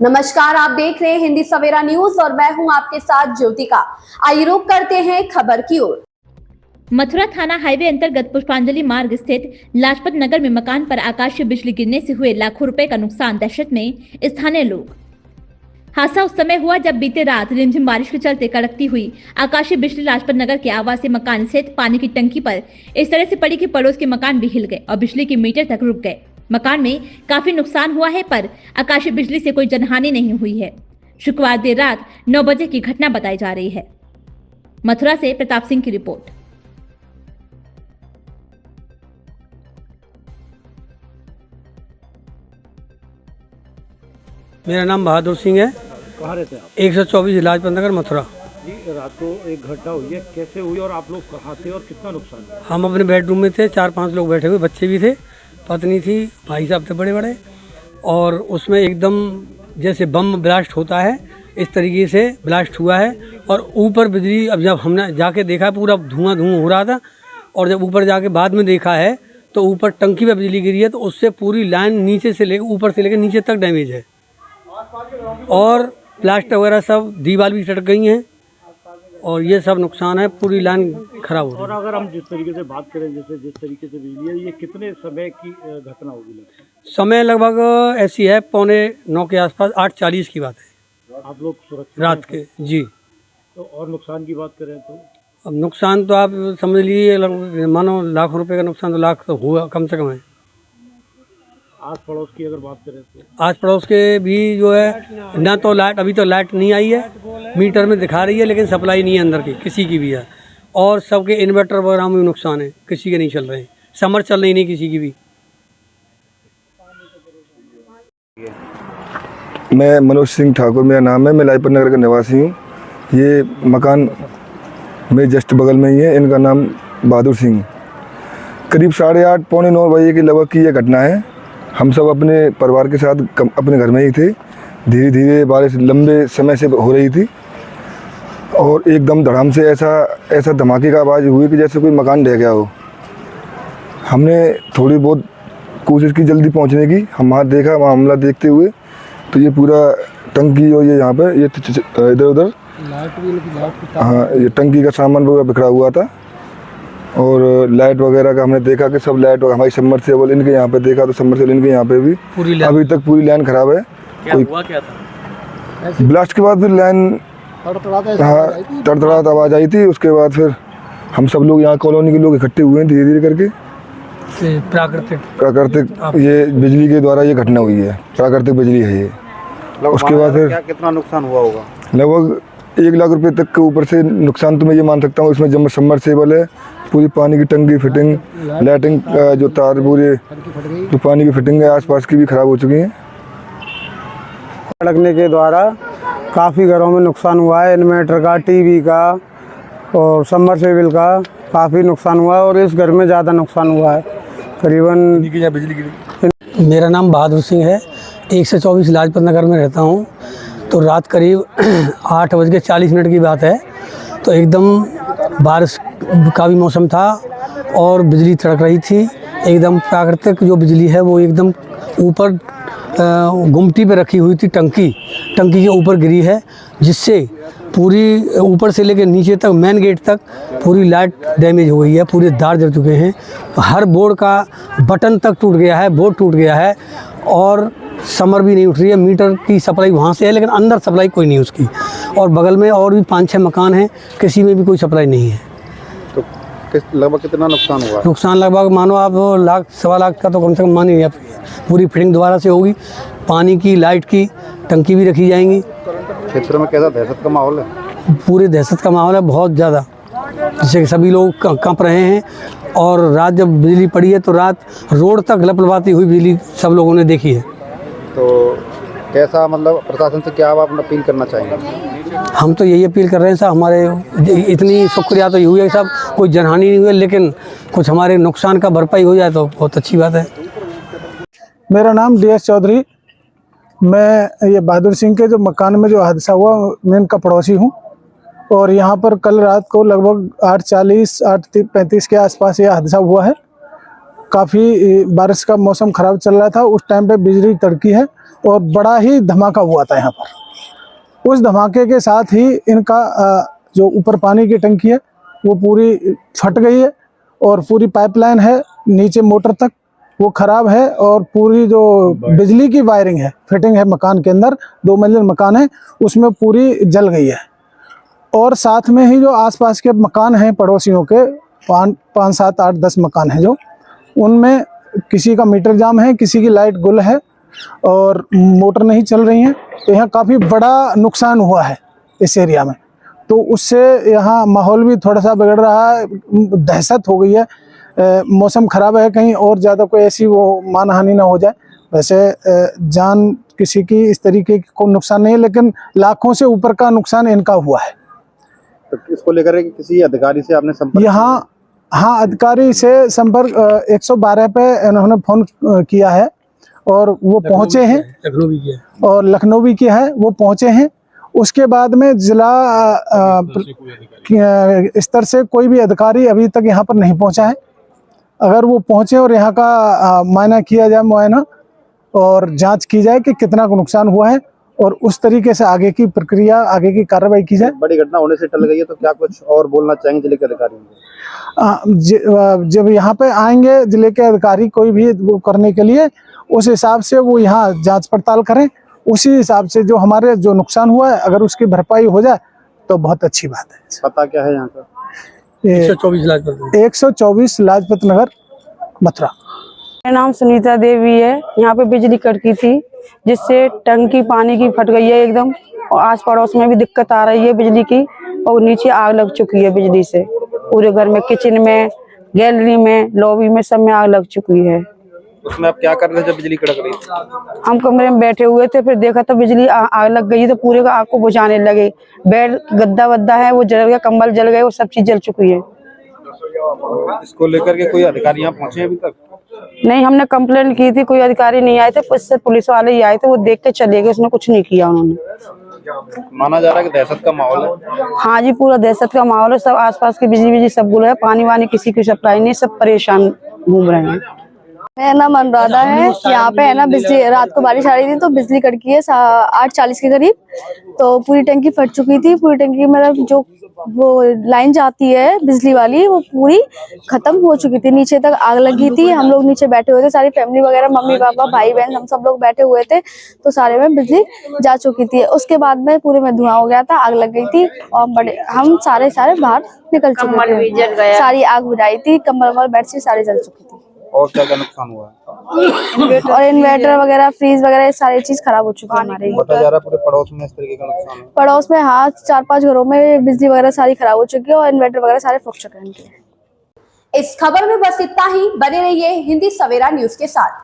नमस्कार, आप देख रहे हैं हिंदी सवेरा न्यूज और मैं हूं आपके साथ ज्योतिका। आइए रुक करते हैं खबर की ओर। मथुरा थाना हाईवे अंतर्गत पुष्पांजलि मार्ग स्थित लाजपत नगर में मकान पर आकाशीय बिजली गिरने से हुए लाखों रुपए का नुकसान दहशत में स्थानीय लोग। हादसा उस समय हुआ जब बीते रात रिमझिम बारिश के चलते कड़कती हुई आकाशीय बिजली लाजपत नगर के आवासीय मकान स्थित पानी की टंकी पर इस तरह से पड़ी कि पड़ोस के मकान भी हिल गए और बिजली के मीटर तक रुक गए। मकान में काफी नुकसान हुआ है, पर आकाशीय बिजली से कोई जनहानि नहीं हुई है। शुक्रवार देर रात 9 बजे की घटना बताई जा रही है। मथुरा से प्रताप सिंह की रिपोर्ट। मेरा नाम बहादुर सिंह है। कहाँ रहते हैं आप? 124 लाजपत नगर मथुरा। जी, रात को एक घटना हुई है, कैसे हुई और आप लोग कहाँ थे और कितना नुकसान हुआ? हम अपने बेडरूम में थे, 4-5 लोग बैठे हुए, बच्चे भी थे, पत्नी थी, भाई साहब थे बड़े बड़े, और उसमें एकदम जैसे बम ब्लास्ट होता है इस तरीके से ब्लास्ट हुआ है। और ऊपर बिजली, अब जब हमने जाके देखा पूरा धुआं हो रहा था, और जब ऊपर जाके बाद में देखा है तो ऊपर टंकी पे बिजली गिरी है, तो उससे पूरी लाइन नीचे से लेकर ऊपर से लेकर नीचे तक डैमेज है, और प्लास्टर वगैरह सब दीवार भी सटक गई हैं, और ये सब नुकसान है, पूरी लाइन खराब हो और गई। अगर हम जिस तरीके से बात करें, जैसे जिस तरीके से बिजली है, ये कितने समय की घटना होगी लगता है? समय लगभग ऐसी है 8:45 के आसपास, 8:40 की बात है, आप लोग सुरक्षित रात हैं? के। जी। तो और नुकसान की बात करें तो अब नुकसान तो आप समझ लीजिए, मानो लाखों रुपए का नुकसान, तो लाख तो हुआ कम से कम है। आस पड़ोस की अगर बात करें तो आस पड़ोस के भी जो है ना, तो लाइट, अभी तो लाइट नहीं आई है, मीटर में दिखा रही है लेकिन सप्लाई नहीं है अंदर की, किसी की भी है। और सबके इन्वर्टर वगैरह में भी नुकसान है, किसी के नहीं चल रहे हैं, समर चल रही नहीं किसी की भी। मैं मनोज सिंह ठाकुर मेरा नाम है, मैं लाजपत नगर का निवासी हूँ। ये मकान मेरे जस्ट बगल में ही है, इनका नाम बहादुर सिंह। करीब 8:30 पौने 9 बजे के लगभग की यह घटना है। हम सब अपने परिवार के साथ अपने घर में ही थे। धीरे धीरे बारिश लंबे समय से हो रही थी, और एकदम धड़ाम से ऐसा धमाके का आवाज़ हुई कि जैसे कोई मकान ढह गया हो। हमने थोड़ी बहुत कोशिश की जल्दी पहुंचने की। हम वहाँ देखा, वहाँ हमला देखते हुए तो ये पूरा टंकी और ये यहाँ पे ये इधर उधर, हाँ, ये टंकी का सामान वगैरह बिखरा हुआ था, और लाइट वगैरह का हमने देखा कि सब लाइट, हमारी सबमर्सिबल इनके यहाँ पे देखा तो सबमर्सिबल इनके यहाँ पे भी अभी तक पूरी लाइन खराब है। हुआ क्या था? ब्लास्ट के बाद फिर लाइन तड़तड़ाहट आवाज़ आई थी। उसके बाद फिर हम सब लोग यहाँ कॉलोनी के लोग इकट्ठे हुए हैं धीरे धीरे करके। प्राकृतिक ये बिजली के द्वारा ये घटना हुई है, प्राकृतिक बिजली है ये। उसके बाद फिर कितना नुकसान हुआ होगा? लगभग 1 लाख रुपए तक के ऊपर से नुकसान तो मैं ये मान सकता हूँ। इसमें जब सबमर्सिबल है, पूरी पानी की टंकी फिटिंग, लाइटिंग जो तार, पूरे जो पानी की फिटिंग है आसपास की भी खराब हो चुकी हैं। सड़कने के द्वारा काफ़ी घरों में नुकसान हुआ है। इन्वर्टर का, टीवी का और सबमर्सिबल का काफ़ी नुकसान हुआ है, और इस घर में ज़्यादा नुकसान हुआ है। करीबन बिजली गिरी। मेरा नाम बहादुर सिंह है, 124 लाजपत नगर में रहता हूँ। तो रात करीब 8:40 की बात है, तो एकदम बारिश का भी मौसम था और बिजली तड़क रही थी। एकदम प्राकृतिक जो बिजली है वो एकदम ऊपर गुमटी पे रखी हुई थी, टंकी के ऊपर गिरी है, जिससे पूरी ऊपर से लेकर नीचे तक, मेन गेट तक पूरी लाइट डैमेज हो गई है, पूरे तार जल चुके हैं। हर बोर्ड का बटन तक टूट गया है, बोर्ड टूट गया है, और समर भी नहीं उठ रही है। मीटर की सप्लाई वहाँ से है, लेकिन अंदर सप्लाई कोई नहीं उसकी। और बगल में और भी 5-6 मकान हैं, किसी में भी कोई सप्लाई नहीं है। तो लगभग कितना नुकसान हुआ? नुकसान लगभग मानो आप लाख, 1.25 लाख का तो कम से कम मानिए आप। पूरी फिटिंग दोबारा से होगी, पानी की, लाइट की, टंकी भी रखी जाएंगी। क्षेत्र में कैसा दहशत का माहौल है? पूरे दहशत का माहौल है, बहुत ज़्यादा, जिससे सभी लोग कंप रहे हैं। और रात जब बिजली पड़ी है तो रात रोड तक लपलपाती हुई बिजली सब लोगों ने देखी है। तो कैसा, मतलब प्रशासन से क्या आप अपील करना चाहेंगे? हम तो यही अपील कर रहे हैं साहब, हमारे इतनी शुक्रिया तो ये हुई है साहब, कोई जनहानि नहीं हुई, लेकिन कुछ हमारे नुकसान का भरपाई हो जाए तो बहुत अच्छी बात है। मेरा नाम DS चौधरी। मैं ये बहादुर सिंह के जो मकान में जो हादसा हुआ, मैं इनका पड़ोसी हूँ। और यहाँ पर कल रात को लगभग 8:40, 8:35 के आसपास ये हादसा हुआ है। काफ़ी बारिश का मौसम ख़राब चल रहा था, उस टाइम पे बिजली तड़की है और बड़ा ही धमाका हुआ था यहाँ पर। उस धमाके के साथ ही इनका जो ऊपर पानी की टंकी है वो पूरी फट गई है और पूरी पाइपलाइन है नीचे मोटर तक वो खराब है और पूरी जो बिजली की वायरिंग है फिटिंग है मकान के अंदर 2 मंजिल मकान है उसमें पूरी जल गई है। और साथ में ही जो आसपास के मकान हैं पड़ोसियों के 5, 7, 8, 10 मकान हैं जो उनमें किसी का मीटर जाम है, किसी की लाइट गुल है और मोटर नहीं चल रही है। तो यहाँ काफ़ी बड़ा नुकसान हुआ है इस एरिया में। तो उससे यहाँ माहौल भी थोड़ा सा बिगड़ रहा है, दहशत हो गई है। मौसम ख़राब है, कहीं और ज़्यादा कोई ऐसी वो मानहानि ना हो जाए। वैसे जान किसी की इस तरीके की कोई नुकसान नहीं है, लेकिन लाखों से ऊपर का नुकसान इनका हुआ है। तो इसको लेकर किसी अधिकारी से आपने संपर्क यहाँ हाँ अधिकारी से संपर्क 112 पे इन्होंने फ़ोन किया है और वो पहुँचे हैं, लखनऊ भी किया और लखनऊ भी किया है, वो पहुँचे हैं। उसके बाद में जिला स्तर से कोई भी अधिकारी अभी तक यहाँ पर नहीं पहुँचा है। अगर वो पहुँचे और यहाँ का मायना किया जाए, मुआयना और जांच की जाए कि कितना को नुकसान हुआ है और उस तरीके से आगे की प्रक्रिया, आगे की कार्रवाई की जाए। बड़ी घटना होने से टल गई है, तो क्या कुछ और बोलना चाहेंगे जिले के अधिकारियों को? जब यहाँ पे आएंगे जिले के अधिकारी कोई भी वो करने के लिए, उस हिसाब से वो यहाँ जांच पड़ताल करें। उसी हिसाब से जो हमारे जो नुकसान हुआ है अगर उसकी भरपाई हो जाए तो बहुत अच्छी बात है। पता क्या है यहाँ का? 124 लाजपत नगर, मथुरा। मेरा नाम सुनीता देवी है। यहाँ पे बिजली कड़की थी जिससे टंकी पानी की फट गई है एकदम, और आस पड़ोस में भी दिक्कत आ रही है बिजली की, और नीचे आग लग चुकी है बिजली से। पूरे घर में, किचन में, गैलरी में, लॉबी में, सब में आग लग चुकी है। उसमें आप क्या कर रहे थे जब बिजली कड़क रही थी? हम कमरे में बैठे हुए थे, फिर देखा तो बिजली आग लग गई, तो पूरे का आग को बुझाने लगे। बेड गद्दा वद्दा है वो जल गया, कंबल जल गए, वो सब चीज जल चुकी है। इसको लेकर के कोई अधिकारी यहाँ पहुँचे अभी तक? नहीं, हमने कंप्लेंट की थी, कोई अधिकारी नहीं आए थे, उससे पुलिस वाले ही आए थे, वो देख के चले गए, उसमें कुछ नहीं किया उन्होंने। माना जा रहा है कि दहशत का माहौल है। हाँ जी, पूरा दहशत का माहौल है। सब आसपास की बिजली सब गुल है, पानी वानी किसी की सप्लाई नहीं, सब परेशान घूम रहे हैं। मेरा नाम अनुराधा है। यहाँ पे है ना बिजली, रात को बारिश आ रही थी तो बिजली कड़की है 8:40 के करीब। तो पूरी टंकी फट चुकी थी। पूरी टंकी मतलब जो वो लाइन जाती है बिजली वाली वो पूरी खत्म हो चुकी थी, नीचे तक आग लगी थी। हम लोग नीचे बैठे हुए थे, सारी फैमिली वगैरह, मम्मी पापा भाई बहन, हम सब लोग बैठे हुए थे। तो सारे में बिजली जा चुकी थी। उसके बाद में पूरे में धुआं हो गया था, आग लग गई थी और हम सारे बाहर निकल चुके थे। सारी आग बुझाई थी, कम्बल बेडशीट सारी जल चुकी थी। और क्या क्या नुकसान हुआ है? और इन्वर्टर वगैरह, फ्रीज वगैरह, ये सारी चीज खराब हो चुकी है हमारे। बताया जा रहा है पूरे पड़ोस में इस तरीके का नुकसान है। पड़ोस में हाँ 4-5 घरों में बिजली वगैरह सारी खराब हो चुकी है और इन्वर्टर वगैरह सारे फूक चुके हैं। इस खबर में बस इतना ही। बने रहिए हिंदी सवेरा न्यूज के साथ।